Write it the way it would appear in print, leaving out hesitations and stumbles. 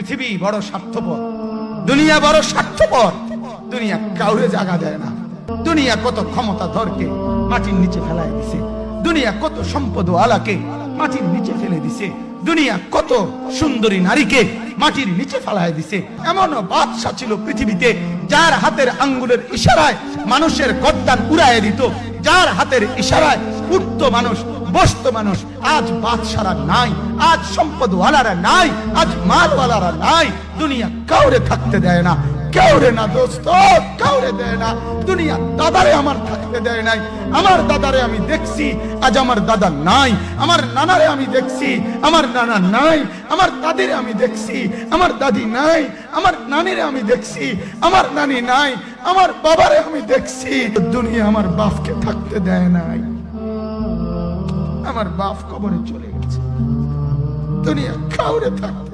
পৃথিবী বড় স্বার্থপর, দুনিয়া বড় স্বার্থপর। দুনিয়া কাউরে জায়গা দেয় না। দুনিয়া কত ক্ষমতাধরকে মাটির নিচে ফেলায় দিছে, দুনিয়া কত সম্পদ আলাকে মাটির নিচে ফেলে দিছে, দুনিয়া কত সুন্দরী নারীকে মাটির নিচে ফেলায় দিছে। এমনও বাদশা ছিল পৃথিবীতে যার হাতের আঙ্গুলের ইশারায় মানুষের গর্দান উড়াইয়ে দিত, যার হাতের ইশারায় উঠতো মানুষ, বসতো মানুষ। আজ বাদশারা নাই, আজ সম্পদওয়ালারা নাই, আজ মালওয়ালারা নাই। দুনিয়া কাউরে থাকতে দেয় না, কাউরে না দোস্ত, কাউরে দেয় না। দুনিয়া দাদারে আমার থাকতে দেয় নাই। আমার দাদারে আমি দেখছি, আজ আমার দাদা নাই। আমার নানারে আমি দেখছি, আমার নানা নাই। আমার দাদিরে আমি দেখছি, আমার দাদি নাই। আমার নানিরে আমি দেখছি, আমার নানি নাই। আমার বাবারে আমি দেখছি। দুনিয়া আমার বাপকে থাকতে দেয় নাই। আমার বাপ কবরে চলে গেছে। দুনিয়া কাউরে থাকতে